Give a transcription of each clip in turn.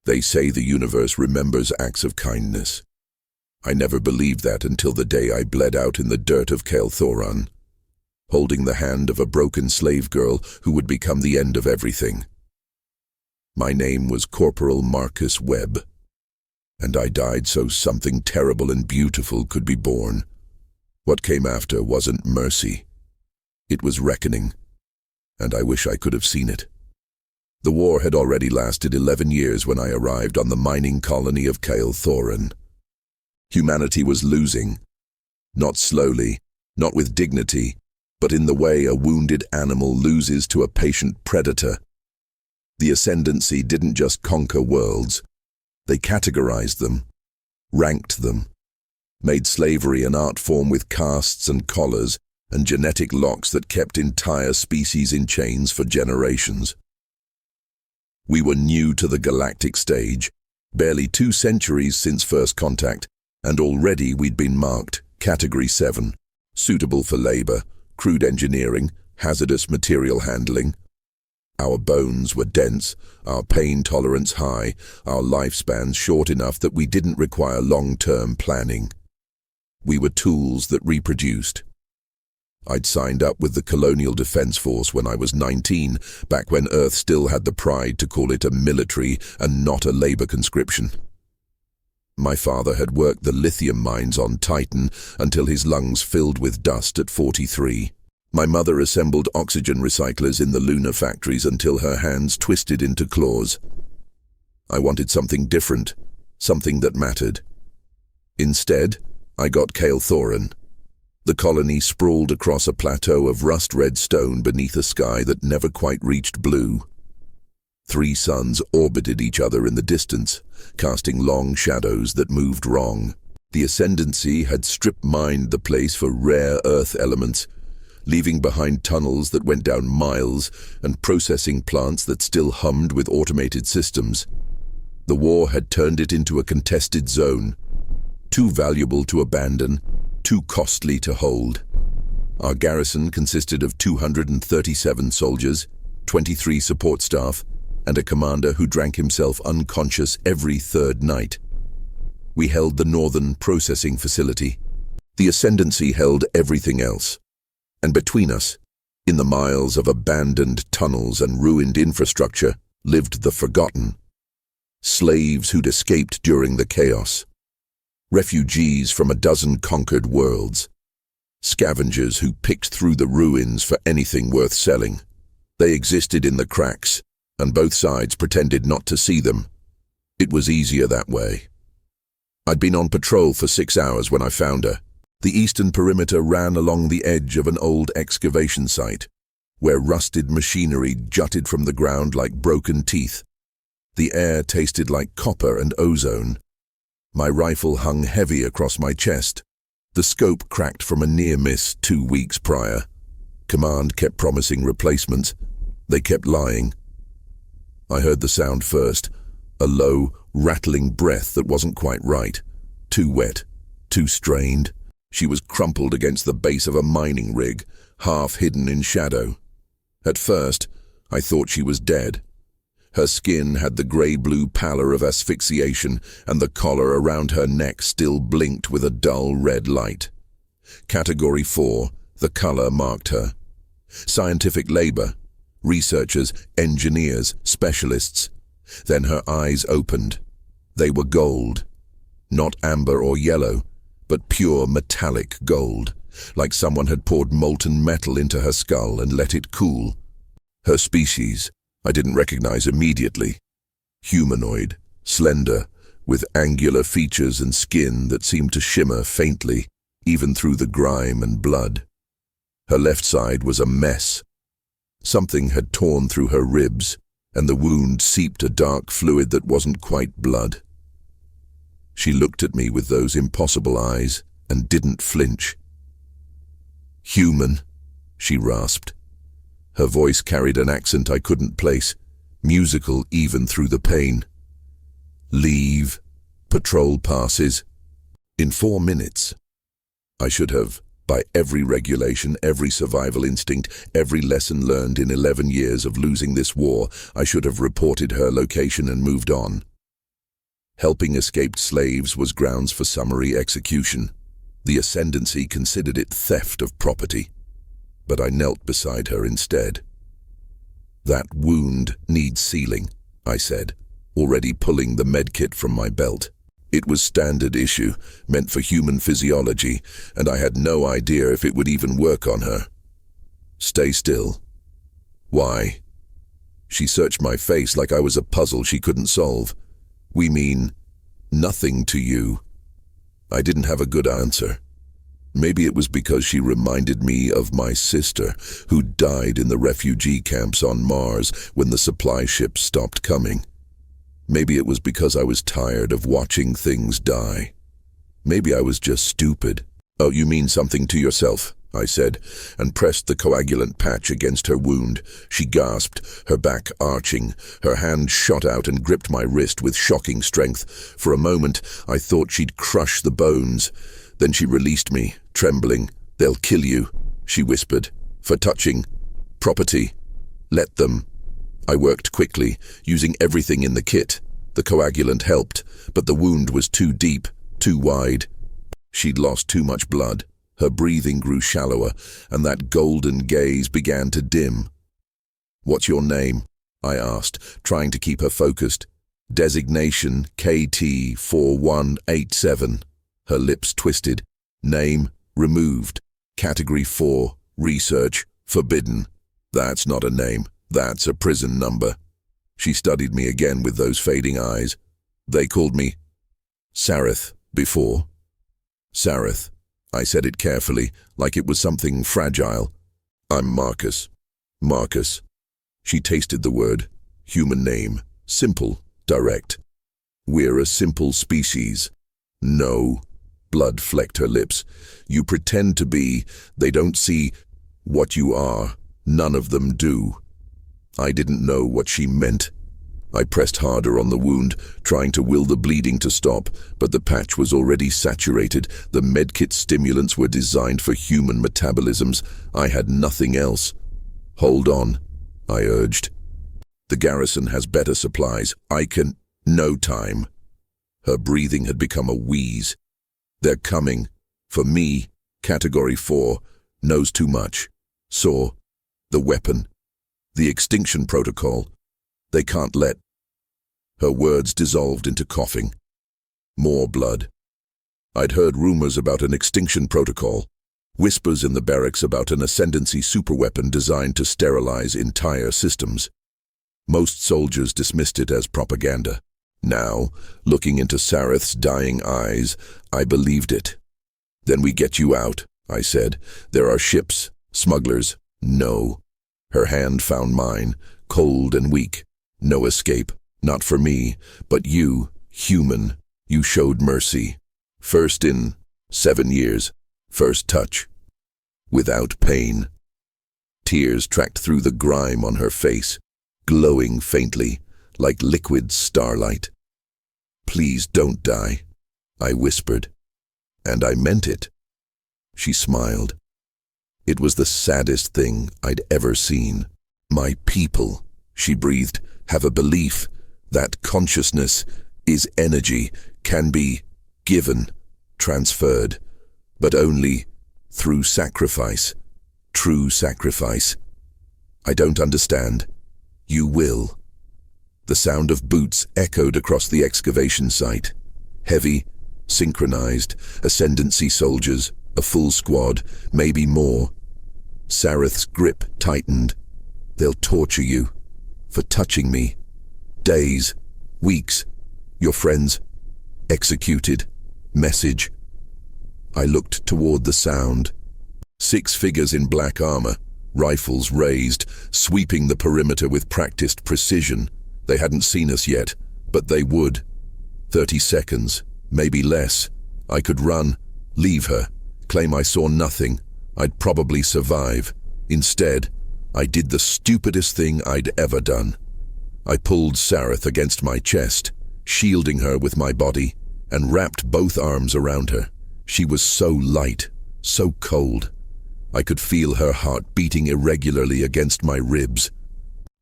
They say the universe remembers acts of kindness. I never believed that until the day I bled out in the dirt of Kael'Thoran, holding the hand of a broken slave girl who would become the end of everything. My name was Corporal Marcus Webb, and I died so something terrible and beautiful could be born. What came after wasn't mercy. It was reckoning, and I wish I could have seen it. The war had already lasted 11 years when I arrived on the mining colony of Kael'Thoran. Humanity was losing, not slowly, not with dignity, but in the way a wounded animal loses to a patient predator. The Ascendancy didn't just conquer worlds. They categorized them, ranked them, made slavery an art form with castes and collars and genetic locks that kept entire species in chains for generations. We were new to the galactic stage, barely 2 centuries since first contact, and already we'd been marked Category 7, suitable for labor, crude engineering, hazardous material handling. Our bones were dense, our pain tolerance high, our lifespans short enough that we didn't require long-term planning. We were tools that reproduced. I'd signed up with the Colonial Defense Force when I was 19, back when Earth still had the pride to call it a military and not a labor conscription. My father had worked the lithium mines on Titan until his lungs filled with dust at 43. My mother assembled oxygen recyclers in the lunar factories until her hands twisted into claws. I wanted something different, something that mattered. Instead, I got Kael'Thoran. The colony sprawled across a plateau of rust-red stone beneath a sky that never quite reached blue. 3 suns orbited each other in the distance, casting long shadows that moved wrong. The Ascendancy had strip-mined the place for rare earth elements, leaving behind tunnels that went down miles and processing plants that still hummed with automated systems. The war had turned it into a contested zone, too valuable to abandon, too costly to hold. Our garrison consisted of 237 soldiers, 23 support staff, and a commander who drank himself unconscious every 3rd night. We held the northern processing facility. The Ascendancy held everything else. And between us, in the miles of abandoned tunnels and ruined infrastructure, lived the forgotten. Slaves who'd escaped during the chaos. Refugees from a dozen conquered worlds. Scavengers who picked through the ruins for anything worth selling. They existed in the cracks, and both sides pretended not to see them. It was easier that way. I'd been on patrol for 6 hours when I found her. The eastern perimeter ran along the edge of an old excavation site, where rusted machinery jutted from the ground like broken teeth. The air tasted like copper and ozone. My rifle hung heavy across my chest. The scope cracked from a near miss 2 weeks prior. Command kept promising replacements. They kept lying. I heard the sound first, a low, rattling breath that wasn't quite right. Too wet, too strained. She was crumpled against the base of a mining rig, half hidden in shadow. At first, I thought she was dead. Her skin had the grey-blue pallor of asphyxiation, and the collar around her neck still blinked with a dull red light. Category 4, the color marked her. Scientific labor. Researchers, engineers, specialists. Then her eyes opened. They were gold. Not amber or yellow, but pure metallic gold, like someone had poured molten metal into her skull and let it cool. Her species, I didn't recognize immediately. Humanoid, slender, with angular features and skin that seemed to shimmer faintly, even through the grime and blood. Her left side was a mess. Something had torn through her ribs, and the wound seeped a dark fluid that wasn't quite blood. She looked at me with those impossible eyes and didn't flinch. "Human," she rasped. Her voice carried an accent I couldn't place, musical even through the pain. "Leave. Patrol passes. In 4 minutes." I should have, by every regulation, every survival instinct, every lesson learned in 11 years of losing this war, I should have reported her location and moved on. Helping escaped slaves was grounds for summary execution. The Ascendancy considered it theft of property. But I knelt beside her instead. "That wound needs sealing," I said, already pulling the medkit from my belt. It was standard issue, meant for human physiology, and I had no idea if it would even work on her. "Stay still." "Why?" She searched my face like I was a puzzle she couldn't solve. "We mean nothing to you." I didn't have a good answer. Maybe it was because she reminded me of my sister, who died in the refugee camps on Mars when the supply ships stopped coming. Maybe it was because I was tired of watching things die. Maybe I was just stupid. "Oh, you mean something to yourself," I said, and pressed the coagulant patch against her wound. She gasped, her back arching. Her hand shot out and gripped my wrist with shocking strength. For a moment, I thought she'd crush the bones. Then she released me, trembling. "They'll kill you," she whispered. "For touching property. Let them." I worked quickly, using everything in the kit. The coagulant helped, but the wound was too deep, too wide. She'd lost too much blood. Her breathing grew shallower, and that golden gaze began to dim. "What's your name?" I asked, trying to keep her focused. "Designation KT-4187. Her lips twisted. "Name, removed. Category 4, research, forbidden." "That's not a name. That's a prison number." She studied me again with those fading eyes. "They called me Sareth before." "Sareth." I said it carefully, like it was something fragile. "I'm Marcus." "Marcus." She tasted the word. Human name. Simple, direct. "We're a simple species." "No." Blood flecked her lips. "You pretend to be. They don't see what you are. None of them do." I didn't know what she meant. I pressed harder on the wound, trying to will the bleeding to stop, but the patch was already saturated. The medkit stimulants were designed for human metabolisms. I had nothing else. "Hold on," I urged. "The garrison has better supplies. I can—" "No time." Her breathing had become a wheeze. "They're coming. For me, Category 4, knows too much. Saw the weapon. The extinction protocol. They can't let—" Her words dissolved into coughing. More blood. I'd heard rumors about an extinction protocol, whispers in the barracks about an Ascendancy superweapon designed to sterilize entire systems. Most soldiers dismissed it as propaganda. Now, looking into Sareth's dying eyes, I believed it. "Then we get you out," I said. "There are ships, smugglers." "No." Her hand found mine, cold and weak. "No escape. Not for me. But you, human, you showed mercy. First in 7 years. First touch. Without pain." Tears tracked through the grime on her face, glowing faintly, like liquid starlight. "Please don't die," I whispered. And I meant it. She smiled. It was the saddest thing I'd ever seen. "My people," she breathed, "have a belief that consciousness is energy, can be given, transferred, but only through sacrifice. True sacrifice. I don't understand. You will." The sound of boots echoed across the excavation site. Heavy, synchronized, Ascendancy soldiers, a full squad, maybe more. Sareth's grip tightened. "They'll torture you. For touching me. Days, weeks. Your friends. Executed. Message." I looked toward the sound. 6 figures in black armor, rifles raised, sweeping the perimeter with practiced precision. They hadn't seen us yet, but they would. 30 seconds, maybe less. I could run, leave her, claim I saw nothing. I'd probably survive. Instead, I did the stupidest thing I'd ever done. I pulled Sareth against my chest, shielding her with my body, and wrapped both arms around her. She was so light, so cold. I could feel her heart beating irregularly against my ribs.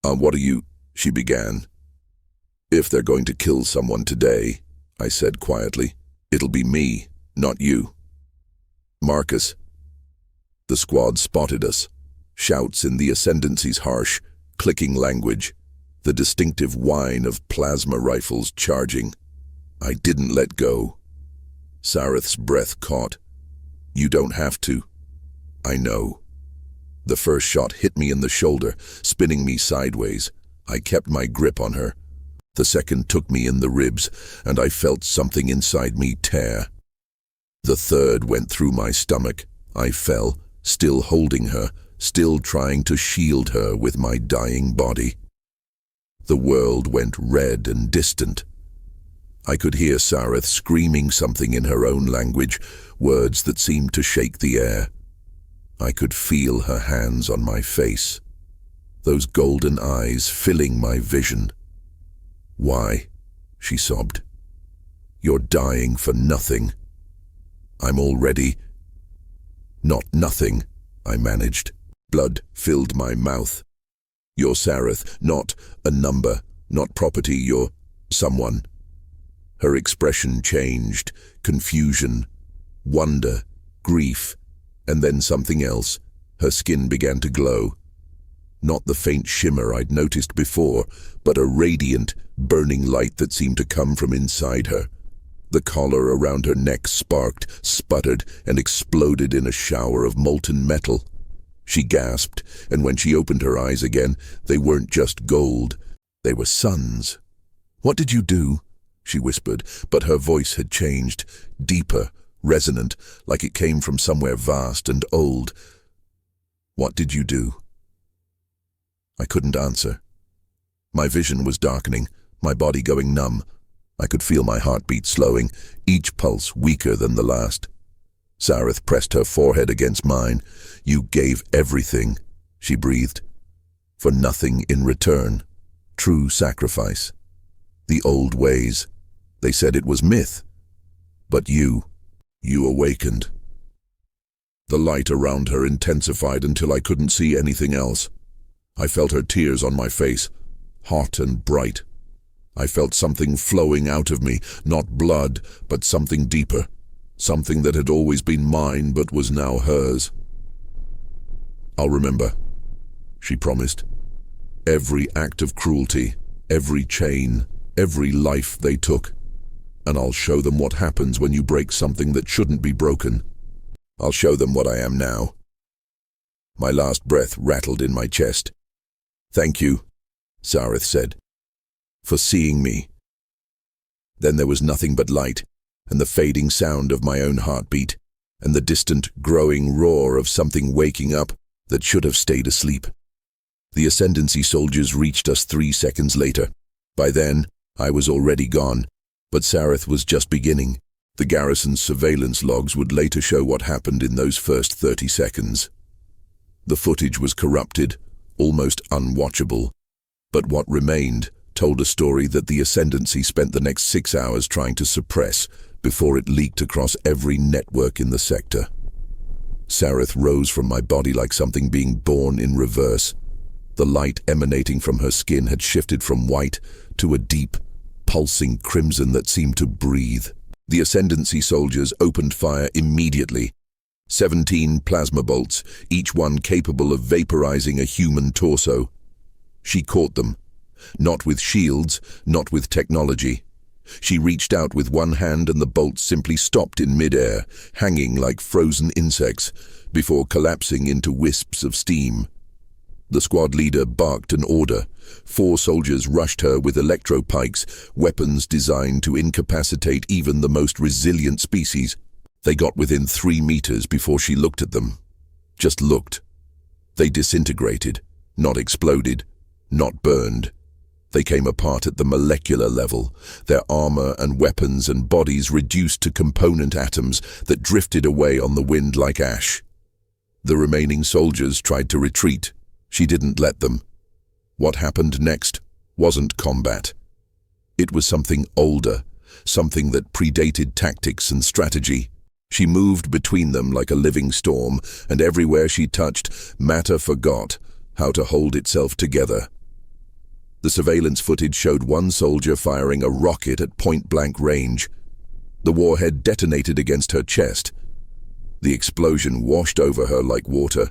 What are you—" she began. "If they're going to kill someone today," I said quietly. It'll be me, not you. Marcus. The squad spotted us. Shouts in the Ascendancy's harsh, clicking language. The distinctive whine of plasma rifles charging. I didn't let go. Sareth's breath caught. You don't have to. I know. The first shot hit me in the shoulder, spinning me sideways. I kept my grip on her. The second took me in the ribs, and I felt something inside me tear. The third went through my stomach. I fell, still holding her, still trying to shield her with my dying body. The world went red and distant. I could hear Sareth screaming something in her own language, words that seemed to shake the air. I could feel her hands on my face, those golden eyes filling my vision. Why? She sobbed. You're dying for nothing. I'm already... Not nothing, I managed. Blood filled my mouth. You're Sareth, not a number, not property, you're someone. Her expression changed, confusion, wonder, grief, and then something else. Her skin began to glow. Not the faint shimmer I'd noticed before, but a radiant, burning light that seemed to come from inside her. The collar around her neck sparked, sputtered, and exploded in a shower of molten metal. She gasped, and when she opened her eyes again, they weren't just gold. They were suns. What did you do? She whispered, but her voice had changed, deeper, resonant, like it came from somewhere vast and old. What did you do? I couldn't answer. My vision was darkening, my body going numb. I could feel my heartbeat slowing, each pulse weaker than the last. Sareth pressed her forehead against mine. You gave everything, she breathed. For nothing in return. True sacrifice. The old ways. They said it was myth. But you awakened. The light around her intensified until I couldn't see anything else. I felt her tears on my face, hot and bright. I felt something flowing out of me, not blood, but something deeper, something that had always been mine but was now hers. I'll remember, she promised. Every act of cruelty, every chain, every life they took. And I'll show them what happens when you break something that shouldn't be broken. I'll show them what I am now. My last breath rattled in my chest. Thank you, Sareth said, for seeing me. Then there was nothing but light, and the fading sound of my own heartbeat, and the distant, growing roar of something waking up that should have stayed asleep. The Ascendancy soldiers reached us 3 seconds later. By then, I was already gone, but Sareth was just beginning. The garrison's surveillance logs would later show what happened in those first 30 seconds. The footage was corrupted, almost unwatchable, but what remained told a story that the Ascendancy spent the next 6 hours trying to suppress before it leaked across every network in the sector. Sareth rose from my body like something being born in reverse. The light emanating from her skin had shifted from white to a deep, pulsing crimson that seemed to breathe. The Ascendancy soldiers opened fire immediately. 17 plasma bolts, each one capable of vaporizing a human torso. She caught them. Not with shields, not with technology. She reached out with one hand and the bolts simply stopped in midair, hanging like frozen insects, before collapsing into wisps of steam. The squad leader barked an order. 4 soldiers rushed her with electro-pikes, weapons designed to incapacitate even the most resilient species. They got within 3 meters before she looked at them. Just looked. They disintegrated, not exploded, not burned. They came apart at the molecular level, their armor and weapons and bodies reduced to component atoms that drifted away on the wind like ash. The remaining soldiers tried to retreat. She didn't let them. What happened next wasn't combat. It was something older, something that predated tactics and strategy. She moved between them like a living storm, and everywhere she touched, matter forgot how to hold itself together. The surveillance footage showed one soldier firing a rocket at point-blank range. The warhead detonated against her chest. The explosion washed over her like water.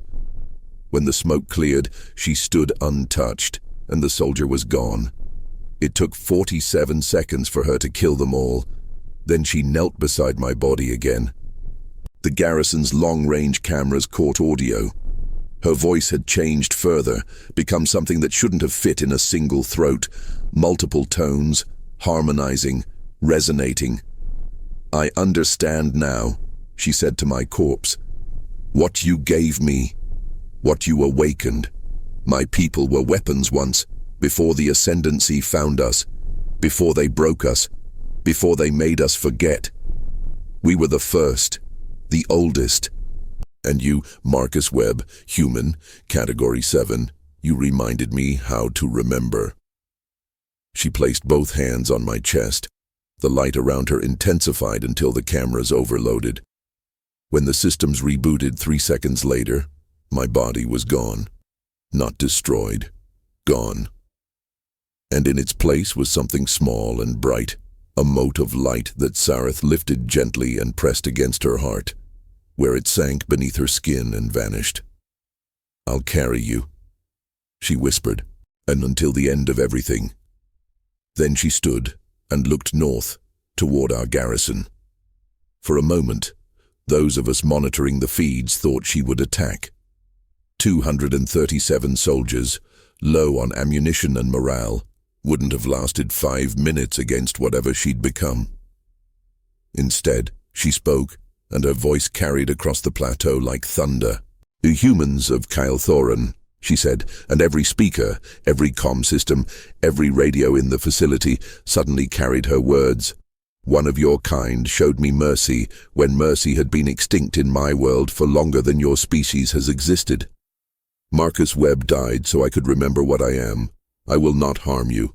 When the smoke cleared, she stood untouched, and the soldier was gone. It took 47 seconds for her to kill them all. Then she knelt beside my body again. The garrison's long-range cameras caught audio. Her voice had changed further, become something that shouldn't have fit in a single throat. Multiple tones, harmonizing, resonating. "I understand now," she said to my corpse. "What you gave me, what you awakened. My people were weapons once, before the Ascendancy found us, before they broke us, before they made us forget. We were the first, the oldest. And you, Marcus Webb, human, category 7, you reminded me how to remember." She placed both hands on my chest. The light around her intensified until the cameras overloaded. When the systems rebooted 3 seconds later, my body was gone. Not destroyed, gone. And in its place was something small and bright, a mote of light that Sareth lifted gently and pressed against her heart, where it sank beneath her skin and vanished. "I'll carry you," she whispered, "and until the end of everything." Then she stood and looked north, toward our garrison. For a moment, those of us monitoring the feeds thought she would attack. 237 soldiers, low on ammunition and morale, wouldn't have lasted 5 minutes against whatever she'd become. Instead, she spoke, and her voice carried across the plateau like thunder. "The humans of Kael'Thoran," she said, and every speaker, every comm system, every radio in the facility suddenly carried her words. "One of your kind showed me mercy when mercy had been extinct in my world for longer than your species has existed. Marcus Webb died so I could remember what I am. I will not harm you,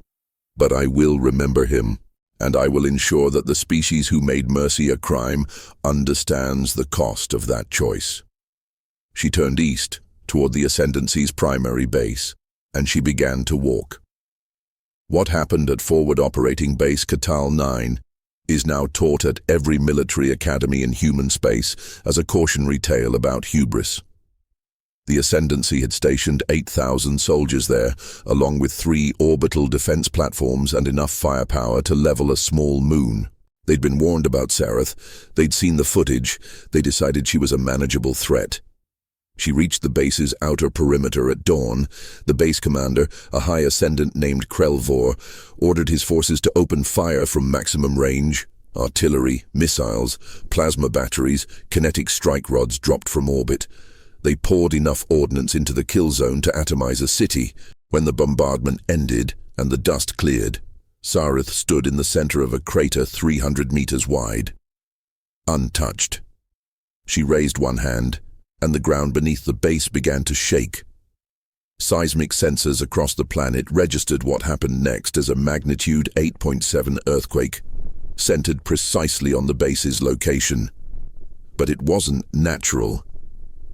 but I will remember him, and I will ensure that the species who made mercy a crime understands the cost of that choice." She turned east, toward the Ascendancy's primary base, and she began to walk. What happened at Forward Operating Base Katal 9 is now taught at every military academy in human space as a cautionary tale about hubris. The Ascendancy had stationed 8,000 soldiers there, along with 3 orbital defense platforms and enough firepower to level a small moon. They'd been warned about Sareth, they'd seen the footage, they decided she was a manageable threat. She reached the base's outer perimeter at dawn. The base commander, a high ascendant named Krelvor, ordered his forces to open fire from maximum range. Artillery, missiles, plasma batteries, kinetic strike rods dropped from orbit. They poured enough ordnance into the kill zone to atomize a city. When the bombardment ended and the dust cleared, Sareth stood in the center of a crater 300 meters wide. Untouched. She raised one hand, and the ground beneath the base began to shake. Seismic sensors across the planet registered what happened next as a magnitude 8.7 earthquake, centered precisely on the base's location. But it wasn't natural.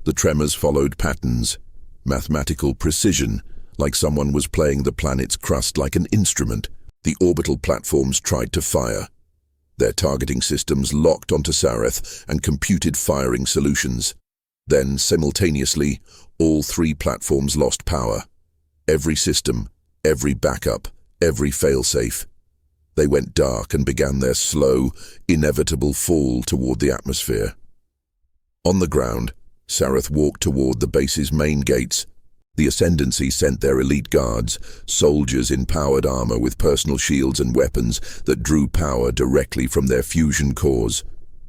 The tremors followed patterns, mathematical precision, like someone was playing the planet's crust like an instrument. The orbital platforms tried to fire. Their targeting systems locked onto Sareth and computed firing solutions. Then, simultaneously, all 3 platforms lost power. Every system, every backup, every failsafe. They went dark and began their slow, inevitable fall toward the atmosphere. On the ground, Sareth walked toward the base's main gates. The Ascendancy sent their elite guards, soldiers in powered armor with personal shields and weapons that drew power directly from their fusion cores.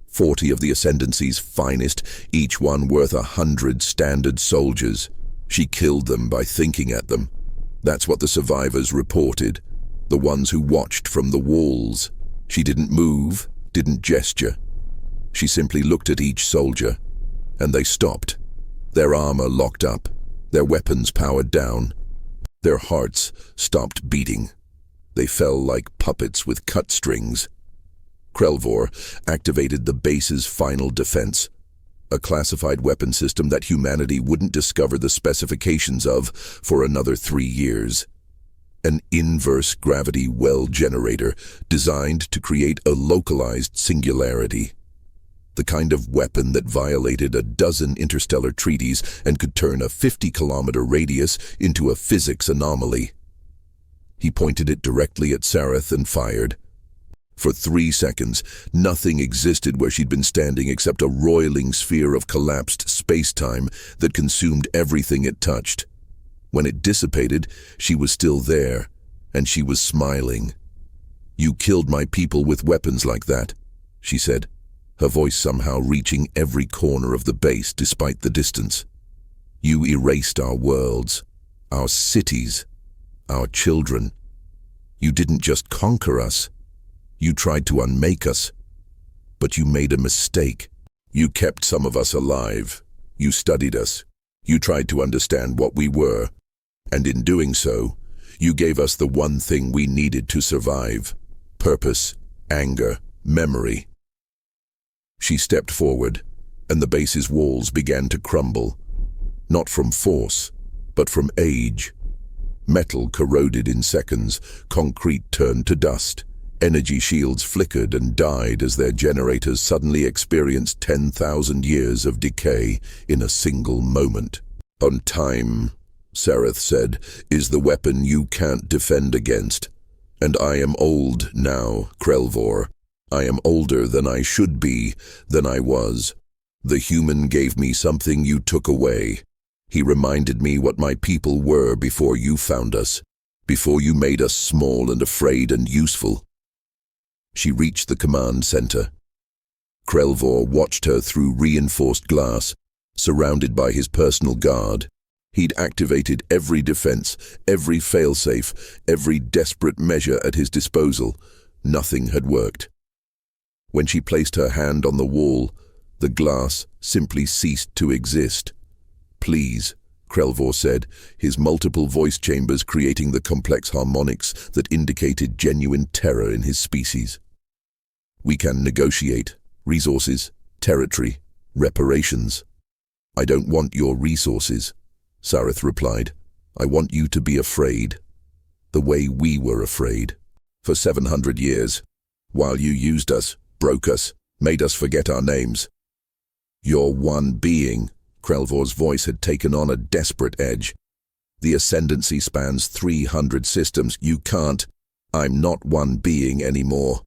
40 of the Ascendancy's finest, each one worth 100 standard soldiers. She killed them by thinking at them. That's what the survivors reported, the ones who watched from the walls. She didn't move, didn't gesture. She simply looked at each soldier, and they stopped. Their armor locked up, their weapons powered down. Their hearts stopped beating. They fell like puppets with cut strings. Krelvor activated the base's final defense, a classified weapon system that humanity wouldn't discover the specifications of for another 3 years. an inverse gravity well generator designed to create a localized singularity. The kind of weapon that violated a dozen interstellar treaties and could turn a 50-kilometer radius into a physics anomaly. He pointed it directly at Sareth and fired. For 3 seconds, nothing existed where she'd been standing except a roiling sphere of collapsed space-time that consumed everything it touched. When it dissipated, she was still there, and she was smiling. "You killed my people with weapons like that," she said, her voice somehow reaching every corner of the base despite the distance. "You erased our worlds, our cities, our children. You didn't just conquer us. You tried to unmake us. But you made a mistake. You kept some of us alive. You studied us. You tried to understand what we were. And in doing so, you gave us the one thing we needed to survive: purpose, anger, memory." She stepped forward, and the base's walls began to crumble. Not from force, but from age. Metal corroded in seconds, concrete turned to dust. Energy shields flickered and died as their generators suddenly experienced 10,000 years of decay in a single moment. "On time," Sareth said, "is the weapon you can't defend against. And I am old now, Krelvor. I am older than I should be, than I was. The human gave me something you took away. He reminded me what my people were before you found us, before you made us small and afraid and useful." She reached the command center. Krelvor watched her through reinforced glass, surrounded by his personal guard. He'd activated every defense, every failsafe, every desperate measure at his disposal. Nothing had worked. When she placed her hand on the wall, the glass simply ceased to exist. "Please," Krelvor said, his multiple voice chambers creating the complex harmonics that indicated genuine terror in his species. "We can negotiate. Resources, territory, reparations." "I don't want your resources," Sareth replied. "I want you to be afraid. The way we were afraid. For 700 years. While you used us, broke us, made us forget our names." "You're one being." Krelvor's voice had taken on a desperate edge. "The Ascendancy spans 300 systems. You can't." "I'm not one being anymore."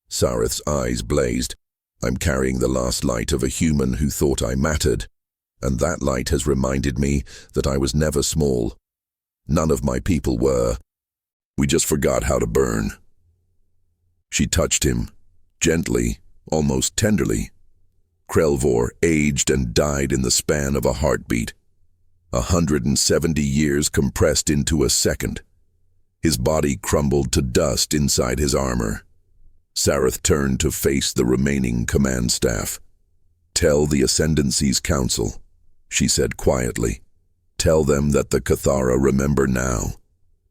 Sareth's eyes blazed. "I'm carrying the last light of a human who thought I mattered. And that light has reminded me that I was never small. None of my people were. We just forgot how to burn." She touched him, gently, almost tenderly. Krelvor aged and died in the span of a heartbeat. 170 years compressed into a second. His body crumbled to dust inside his armor. Sareth turned to face the remaining command staff. "Tell the Ascendancy's council," she said quietly. "Tell them that the Cathara remember now.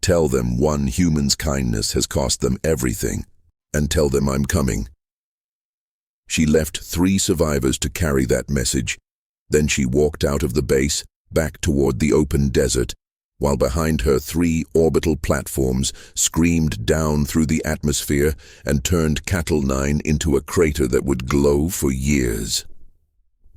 Tell them one human's kindness has cost them everything. And tell them I'm coming." She left 3 survivors to carry that message. Then she walked out of the base, back toward the open desert, while behind her 3 orbital platforms screamed down through the atmosphere and turned Cattle 9 into a crater that would glow for years.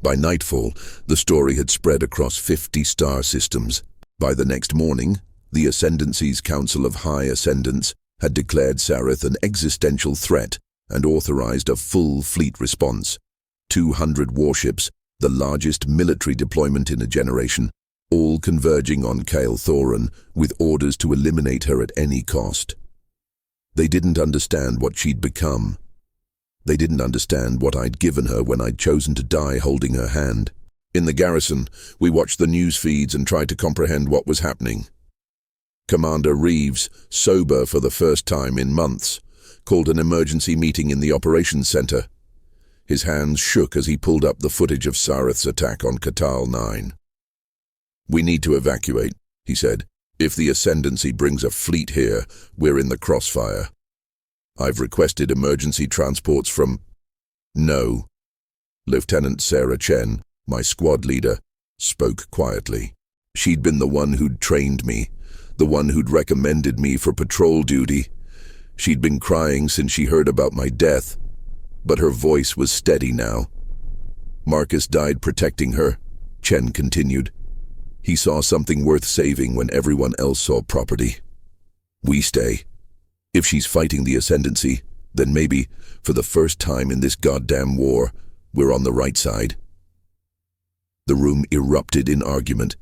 By nightfall, the story had spread across 50 star systems. By the next morning, the Ascendancy's Council of High Ascendants had declared Sareth an existential threat and authorized a full fleet response. 200 warships, the largest military deployment in a generation, all converging on Kael Thoran with orders to eliminate her at any cost. They didn't understand what she'd become. They didn't understand what I'd given her when I'd chosen to die holding her hand. In the garrison, we watched the news feeds and tried to comprehend what was happening. Commander Reeves, sober for the first time in months, called an emergency meeting in the operations center. His hands shook as he pulled up the footage of Sareth's attack on Catal 9. "We need to evacuate," he said. "If the Ascendancy brings a fleet here, we're in the crossfire. I've requested emergency transports from—" "No." Lieutenant Sarah Chen, my squad leader, spoke quietly. She'd been the one who'd trained me, the one who'd recommended me for patrol duty. She'd been crying since she heard about my death, but her voice was steady now. Marcus died protecting her, Chen continued. He saw something worth saving when everyone else saw property. We stay. If she's fighting the Ascendancy, then maybe, for the first time in this goddamn war, we're on the right side. The room erupted in argument.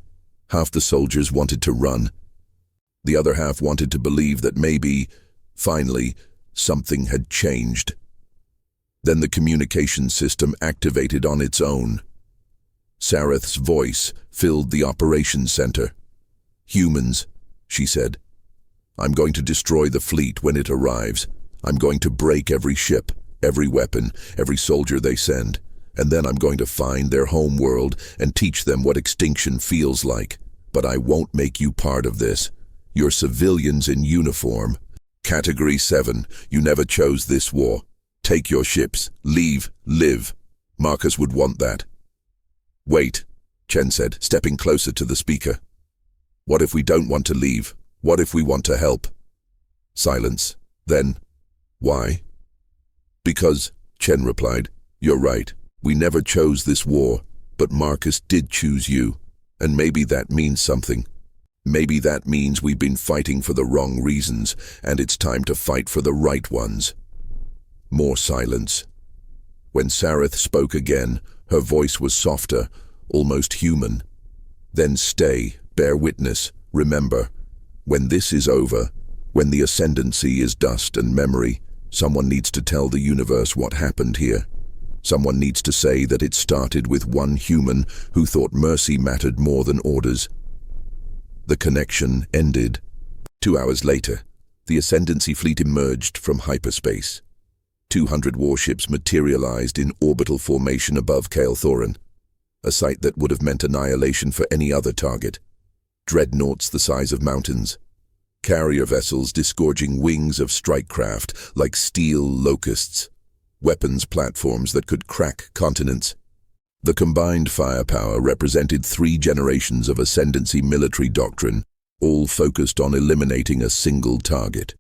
Half the soldiers wanted to run. The other half wanted to believe that maybe, finally, something had changed. Then the communication system activated on its own. Sareth's voice filled the operations center. Humans, she said. I'm going to destroy the fleet when it arrives. I'm going to break every ship, every weapon, every soldier they send. And then I'm going to find their home world and teach them what extinction feels like. But I won't make you part of this. You're civilians in uniform. Category 7, you never chose this war. Take your ships, leave, live. Marcus would want that. Wait, Chen said, stepping closer to the speaker. What if we don't want to leave? What if we want to help? Silence. Then, why? Because, Chen replied, you're right. We never chose this war, but Marcus did choose you. And maybe that means something. Maybe that means we've been fighting for the wrong reasons, and it's time to fight for the right ones. More silence. When Sareth spoke again, her voice was softer, almost human. Then stay, bear witness, remember. When this is over, when the Ascendancy is dust and memory, someone needs to tell the universe what happened here. Someone needs to say that it started with one human who thought mercy mattered more than orders. The connection ended. 2 hours later, the Ascendancy fleet emerged from hyperspace. 200 warships materialized in orbital formation above Kael'Thoran, a sight that would have meant annihilation for any other target. Dreadnoughts the size of mountains. Carrier vessels disgorging wings of strike craft like steel locusts. Weapons platforms that could crack continents. The combined firepower represented 3 generations of Ascendancy military doctrine, all focused on eliminating a single target.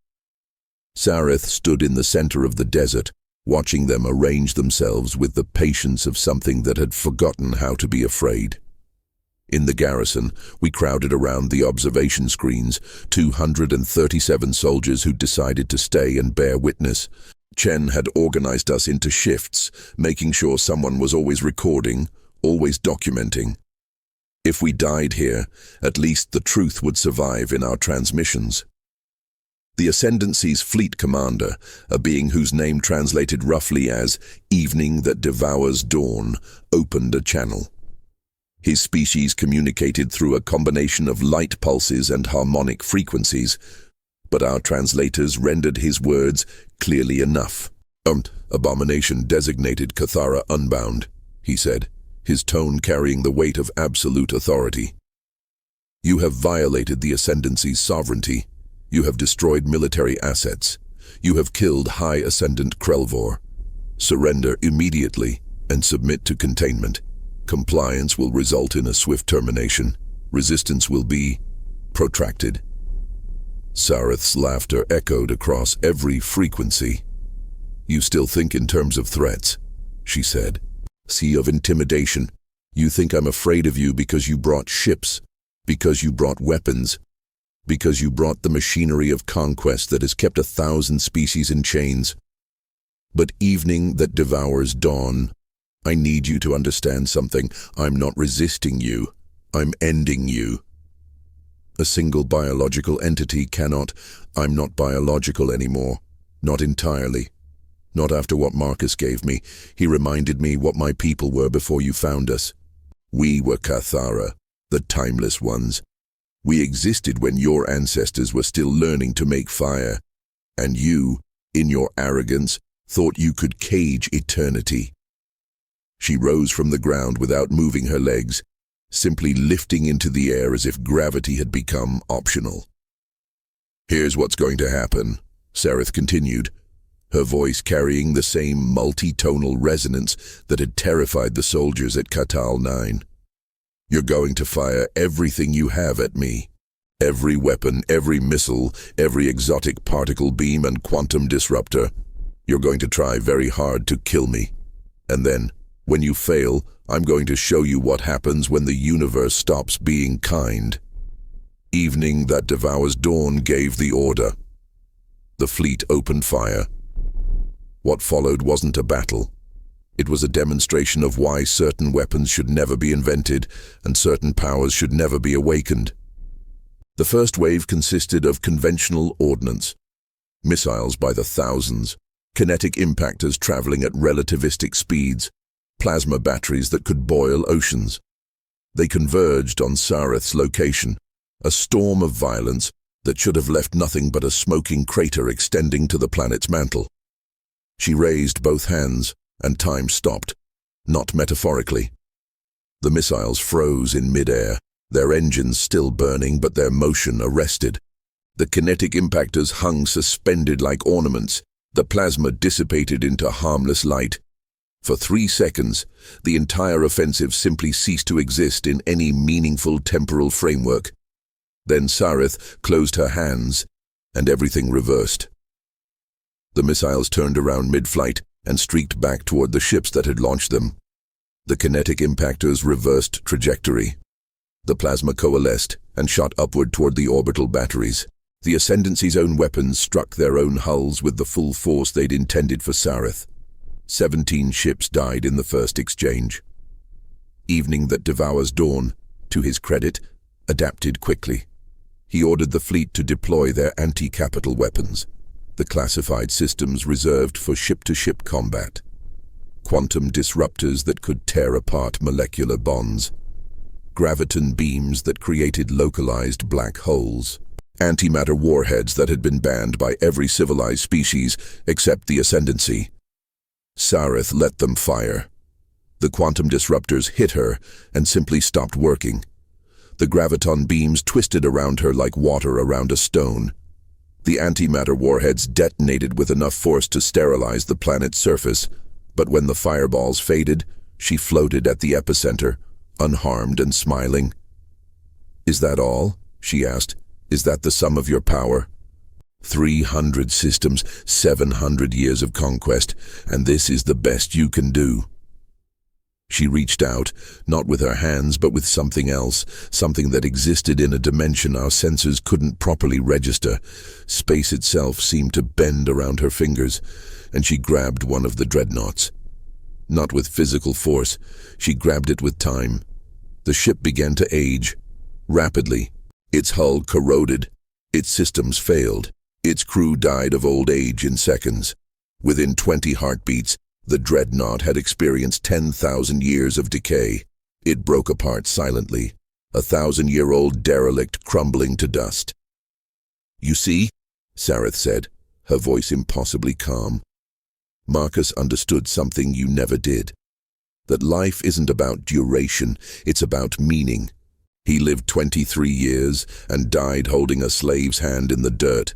Sareth stood in the center of the desert, watching them arrange themselves with the patience of something that had forgotten how to be afraid. In the garrison, we crowded around the observation screens, 237 soldiers who decided to stay and bear witness. Chen had organized us into shifts, making sure someone was always recording, always documenting. If we died here, at least the truth would survive in our transmissions. The Ascendancy's fleet commander, a being whose name translated roughly as evening that devours dawn, opened a channel. His species communicated through a combination of light pulses and harmonic frequencies, but our translators rendered his words clearly enough. Abomination designated Cathara unbound, he said, his tone carrying the weight of absolute authority. You have violated the Ascendancy's sovereignty. You have destroyed military assets. You have killed High Ascendant Krelvor. Surrender immediately and submit to containment. Compliance will result in a swift termination. Resistance will be protracted. Sareth's laughter echoed across every frequency. You still think in terms of threats, she said. Sea of intimidation. You think I'm afraid of you because you brought ships, because you brought weapons, because you brought the machinery of conquest that has kept 1,000 species in chains. But evening that devours dawn, I need you to understand something. I'm not resisting you. I'm ending you. A single biological entity cannot. I'm not biological anymore. Not entirely. Not after what Marcus gave me. He reminded me what my people were before you found us. We were Cathara, the timeless ones. We existed when your ancestors were still learning to make fire. And you, in your arrogance, thought you could cage eternity. She rose from the ground without moving her legs, simply lifting into the air as if gravity had become optional. Here's what's going to happen, Sareth continued, her voice carrying the same multi-tonal resonance that had terrified the soldiers at Katal 9. You're going to fire everything you have at me. Every weapon, every missile, every exotic particle beam and quantum disruptor. You're going to try very hard to kill me. And then, when you fail, I'm going to show you what happens when the universe stops being kind. Evening that devours dawn gave the order. The fleet opened fire. What followed wasn't a battle. It was a demonstration of why certain weapons should never be invented and certain powers should never be awakened. The first wave consisted of conventional ordnance, missiles by the thousands, kinetic impactors traveling at relativistic speeds, plasma batteries that could boil oceans. They converged on Sareth's location, a storm of violence that should have left nothing but a smoking crater extending to the planet's mantle. She raised both hands, and time stopped, not metaphorically. The missiles froze in midair, their engines still burning but their motion arrested. The kinetic impactors hung suspended like ornaments, the plasma dissipated into harmless light. For 3 seconds, the entire offensive simply ceased to exist in any meaningful temporal framework. Then Sareth closed her hands, and everything reversed. The missiles turned around mid-flight and streaked back toward the ships that had launched them. The kinetic impactors reversed trajectory. The plasma coalesced and shot upward toward the orbital batteries. The Ascendancy's own weapons struck their own hulls with the full force they'd intended for Sareth. 17 ships died in the first exchange. Evening that devours dawn, to his credit, adapted quickly. He ordered the fleet to deploy their anti-capital weapons, the classified systems reserved for ship-to-ship combat. Quantum disruptors that could tear apart molecular bonds. Graviton beams that created localized black holes. Antimatter warheads that had been banned by every civilized species except the Ascendancy. Sareth let them fire. The quantum disruptors hit her and simply stopped working. The graviton beams twisted around her like water around a stone. The antimatter warheads detonated with enough force to sterilize the planet's surface, but when the fireballs faded, she floated at the epicenter, unharmed and smiling. "Is that all?" she asked. "Is that the sum of your power?" 300 systems, 700 years of conquest, and this is the best you can do. She reached out, not with her hands but with something else, something that existed in a dimension our sensors couldn't properly register. Space itself seemed to bend around her fingers, and she grabbed one of the dreadnoughts. Not with physical force, she grabbed it with time. The ship began to age, rapidly. Its hull corroded, its systems failed, its crew died of old age in seconds. Within 20 heartbeats, the dreadnought had experienced 10,000 years of decay. It broke apart silently, a 1,000-year-old derelict crumbling to dust. "You see," Sareth said, her voice impossibly calm. "Marcus understood something you never did. That life isn't about duration, it's about meaning. He lived 23 years and died holding a slave's hand in the dirt.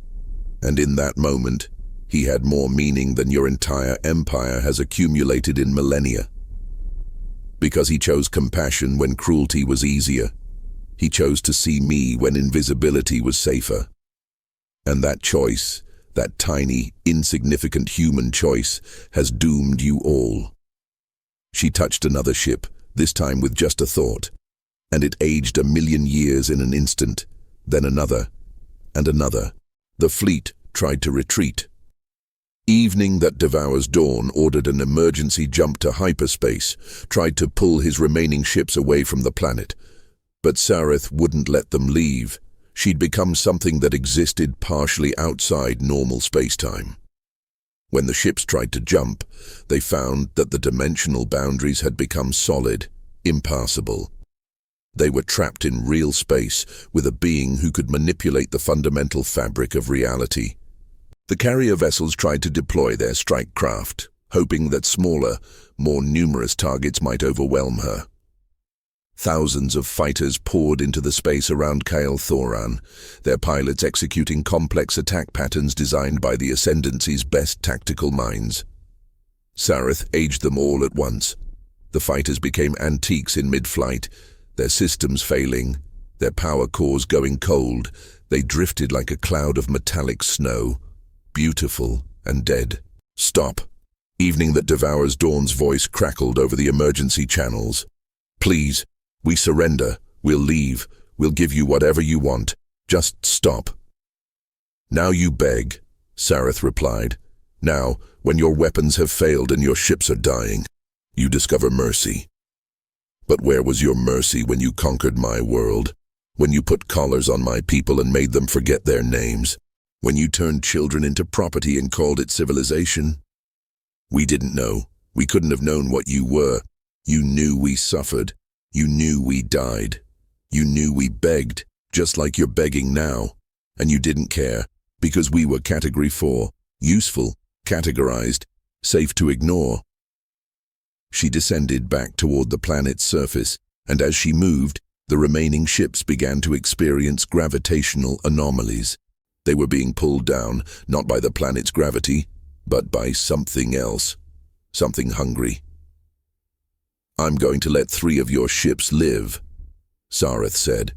And in that moment, he had more meaning than your entire empire has accumulated in millennia. Because he chose compassion when cruelty was easier. He chose to see me when invisibility was safer. And that choice, that tiny, insignificant human choice, has doomed you all." She touched another ship, this time with just a thought, and it aged 1,000,000 years in an instant, then another, and another. The fleet tried to retreat. Evening that devours dawn ordered an emergency jump to hyperspace, tried to pull his remaining ships away from the planet. But Sareth wouldn't let them leave. She'd become something that existed partially outside normal spacetime. When the ships tried to jump, they found that the dimensional boundaries had become solid, impassable. They were trapped in real space with a being who could manipulate the fundamental fabric of reality. The carrier vessels tried to deploy their strike craft, hoping that smaller, more numerous targets might overwhelm her. Thousands of fighters poured into the space around Thoran, their pilots executing complex attack patterns designed by the Ascendancy's best tactical minds. Sareth aged them all at once. The fighters became antiques in mid-flight, their systems failing, Their power cores going cold, they drifted like a cloud of metallic snow, beautiful and dead. "Stop." Evening that devours dawn's voice crackled over the emergency channels. "Please, we surrender. We'll leave. We'll give you whatever you want. Just stop." "Now you beg," Sareth replied. "Now, when your weapons have failed and your ships are dying, you discover mercy. But where was your mercy when you conquered my world? When you put collars on my people and made them forget their names? When you turned children into property and called it civilization? We didn't know. We couldn't have known what you were. You knew we suffered. You knew we died. You knew we begged, just like you're begging now. And you didn't care, because we were Category 4, useful, categorized, safe to ignore." She descended back toward the planet's surface, and as she moved, the remaining ships began to experience gravitational anomalies. They were being pulled down, not by the planet's gravity, but by something else, something hungry. "I'm going to let 3 of your ships live," Sareth said.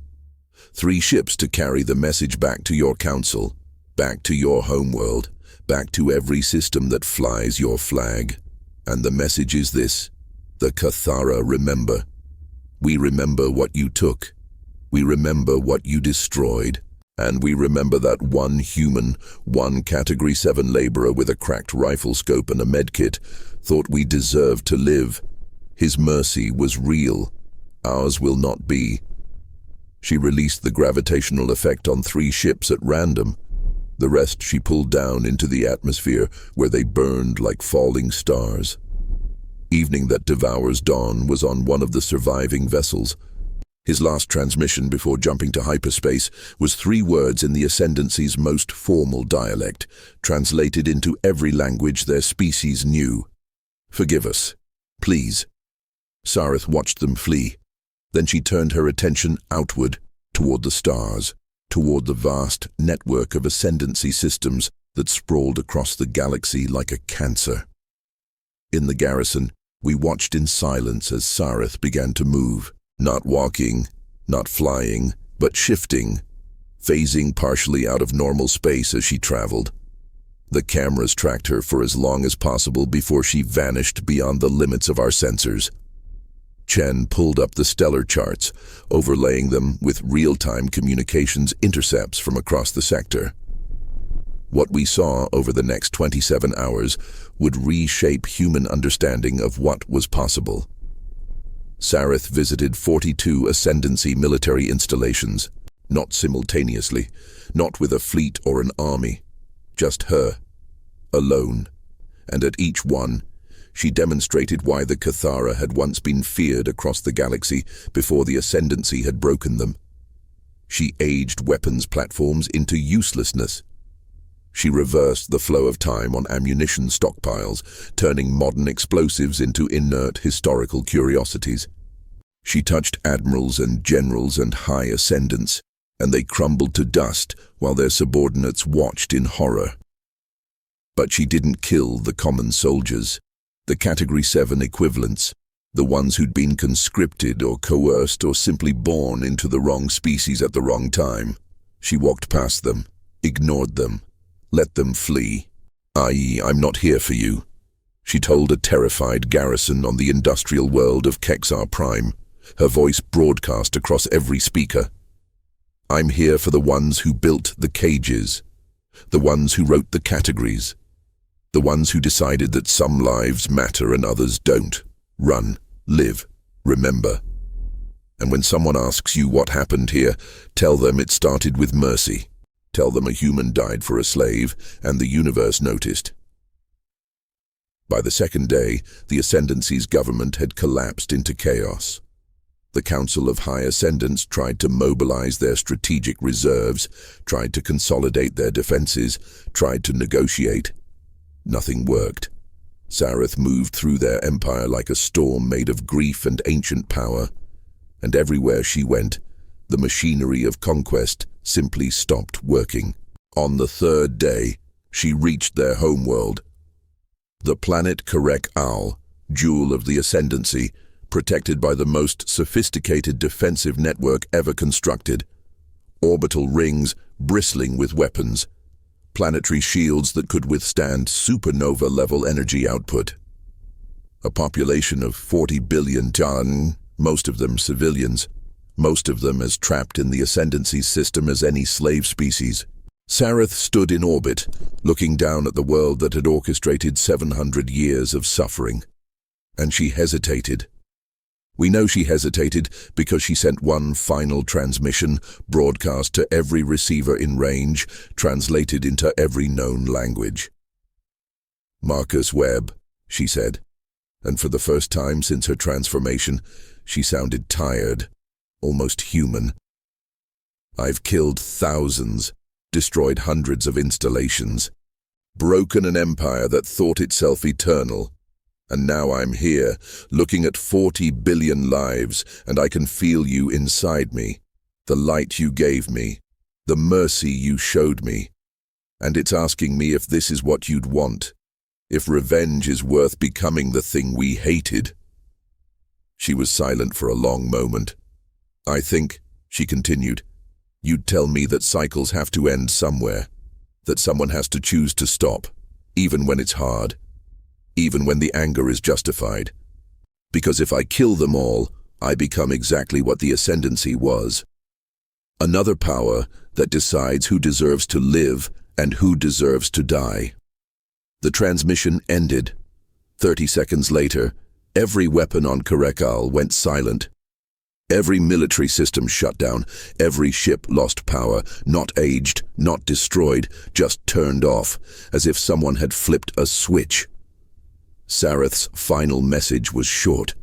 3 ships to carry the message back to your council, back to your homeworld, back to every system that flies your flag. And the message is this: the Cathara remember. We remember what you took. We remember what you destroyed. And we remember that one human, one Category 7 laborer with a cracked rifle scope and a medkit thought we deserved to live. His mercy was real. Ours will not be. She released the gravitational effect on 3 ships at random. The rest she pulled down into the atmosphere, where they burned like falling stars. Evening that devours dawn was on one of the surviving vessels. His last transmission before jumping to hyperspace was 3 words in the Ascendancy's most formal dialect, translated into every language their species knew. "Forgive us. Please." Sareth watched them flee. Then she turned her attention outward, toward the stars, toward the vast network of Ascendancy systems that sprawled across the galaxy like a cancer. In the garrison, we watched in silence as Sareth began to move, not walking, not flying, but shifting, phasing partially out of normal space as she traveled. The cameras tracked her for as long as possible before she vanished beyond the limits of our sensors. Chen pulled up the stellar charts, overlaying them with real-time communications intercepts from across the sector. What we saw over the next 27 hours would reshape human understanding of what was possible. Sareth visited 42 Ascendancy military installations, not simultaneously, not with a fleet or an army, just her, alone, and at each one, she demonstrated why the Cathara had once been feared across the galaxy before the Ascendancy had broken them. She aged weapons platforms into uselessness. She reversed the flow of time on ammunition stockpiles, turning modern explosives into inert historical curiosities. She touched admirals and generals and high ascendants, and they crumbled to dust while their subordinates watched in horror. But she didn't kill the common soldiers, the Category 7 equivalents, the ones who'd been conscripted or coerced or simply born into the wrong species at the wrong time. She walked past them, ignored them, let them flee. I.e., "I'm not here for you," she told a terrified garrison on the industrial world of Kexar Prime, her voice broadcast across every speaker. "I'm here for the ones who built the cages, the ones who wrote the categories, the ones who decided that some lives matter and others don't. Run, live, remember. And when someone asks you what happened here, tell them it started with mercy. Tell them a human died for a slave, and the universe noticed." By the second day, the Ascendancy's government had collapsed into chaos. The Council of High Ascendants tried to mobilize their strategic reserves, tried to consolidate their defenses, tried to negotiate. Nothing worked. Sareth moved through their empire like a storm made of grief and ancient power, and everywhere she went, the machinery of conquest simply stopped working. On the 3rd day, she reached their homeworld. The planet Karek Al, jewel of the Ascendancy, protected by the most sophisticated defensive network ever constructed. Orbital rings bristling with weapons. Planetary shields that could withstand supernova-level energy output. A population of 40 billion ton, most of them civilians, most of them as trapped in the Ascendancy system as any slave species. Sareth stood in orbit, looking down at the world that had orchestrated 700 years of suffering. And she hesitated. We know she hesitated because she sent one final transmission, broadcast to every receiver in range, translated into every known language. "Marcus Webb," she said, and for the first time since her transformation, she sounded tired, almost human. "I've killed thousands, destroyed hundreds of installations, broken an empire that thought itself eternal. And now I'm here, looking at 40 billion lives, and I can feel you inside me, the light you gave me, the mercy you showed me. And it's asking me if this is what you'd want, if revenge is worth becoming the thing we hated." She was silent for a long moment. "I think," she continued, "you'd tell me that cycles have to end somewhere, that someone has to choose to stop, even when it's hard. Even when the anger is justified. Because if I kill them all, I become exactly what the Ascendancy was. Another power that decides who deserves to live and who deserves to die." The transmission ended. 30 seconds later, every weapon on Karekal went silent. Every military system shut down, every ship lost power, not aged, not destroyed, just turned off, as if someone had flipped a switch. Sareth's final message was short.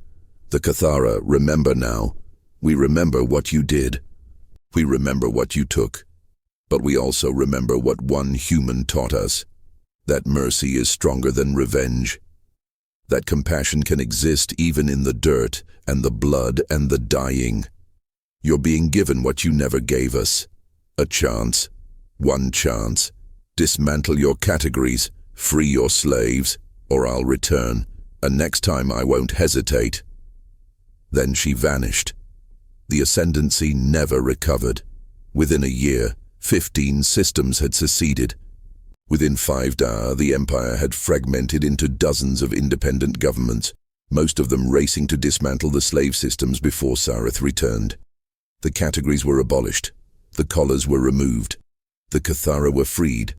"The Cathara remember now. We remember what you did. We remember what you took. But we also remember what one human taught us. That mercy is stronger than revenge. That compassion can exist even in the dirt and the blood and the dying. You're being given what you never gave us. A chance. One chance. Dismantle your categories. Free your slaves. Or I'll return, and next time I won't hesitate." Then she vanished. The Ascendancy never recovered. Within a year, 15 systems had seceded. Within 5 days, the empire had fragmented into dozens of independent governments, most of them racing to dismantle the slave systems before Sareth returned. The categories were abolished. The collars were removed. The Cathara were freed.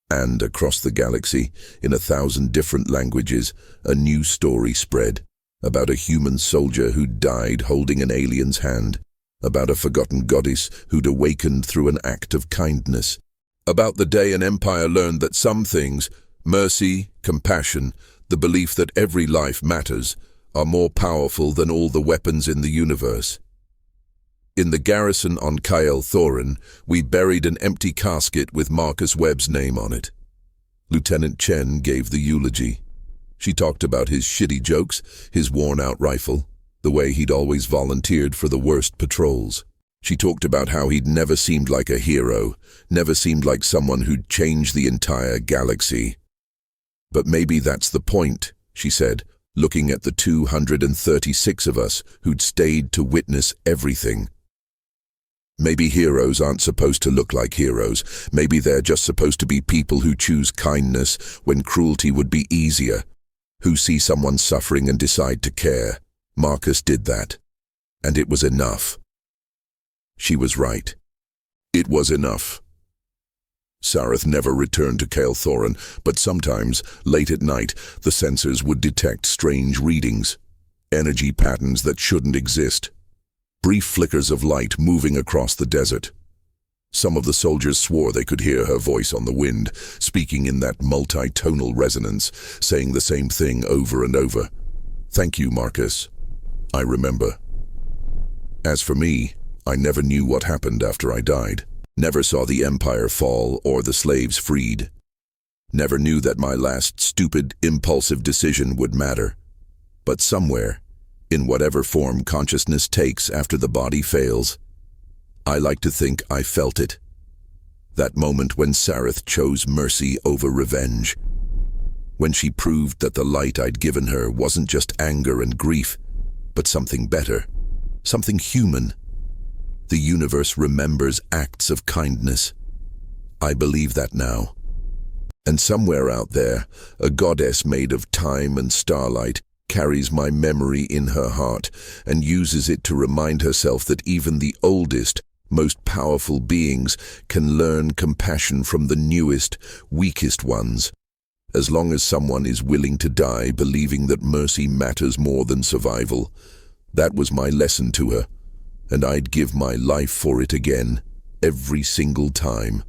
And across the galaxy, in 1,000 different languages, a new story spread, about a human soldier who died holding an alien's hand, about a forgotten goddess who'd awakened through an act of kindness, about the day an empire learned that some things, mercy, compassion, the belief that every life matters, are more powerful than all the weapons in the universe. In the garrison on Kyle Thorin, we buried an empty casket with Marcus Webb's name on it. Lieutenant Chen gave the eulogy. She talked about his shitty jokes, his worn-out rifle, the way he'd always volunteered for the worst patrols. She talked about how he'd never seemed like a hero, never seemed like someone who'd changed the entire galaxy. "But maybe that's the point," she said, looking at the 236 of us who'd stayed to witness everything. "Maybe heroes aren't supposed to look like heroes. Maybe they're just supposed to be people who choose kindness when cruelty would be easier, who see someone suffering and decide to care. Marcus did that. And it was enough." She was right. It was enough. Sareth never returned to Kale Thorin, but sometimes, late at night, the sensors would detect strange readings, energy patterns that shouldn't exist. Brief flickers of light moving across the desert. Some of the soldiers swore they could hear her voice on the wind, speaking in that multi-tonal resonance, saying the same thing over and over. "Thank you, Marcus. I remember." As for me, I never knew what happened after I died. Never saw the empire fall or the slaves freed. Never knew that my last stupid, impulsive decision would matter. But somewhere, in whatever form consciousness takes after the body fails, I like to think I felt it. That moment when Sareth chose mercy over revenge. When she proved that the light I'd given her wasn't just anger and grief, but something better, something human. The universe remembers acts of kindness. I believe that now. And somewhere out there, a goddess made of time and starlight carries my memory in her heart and uses it to remind herself that even the oldest, most powerful beings can learn compassion from the newest, weakest ones. As long as someone is willing to die believing that mercy matters more than survival. That was my lesson to her, and I'd give my life for it again, every single time.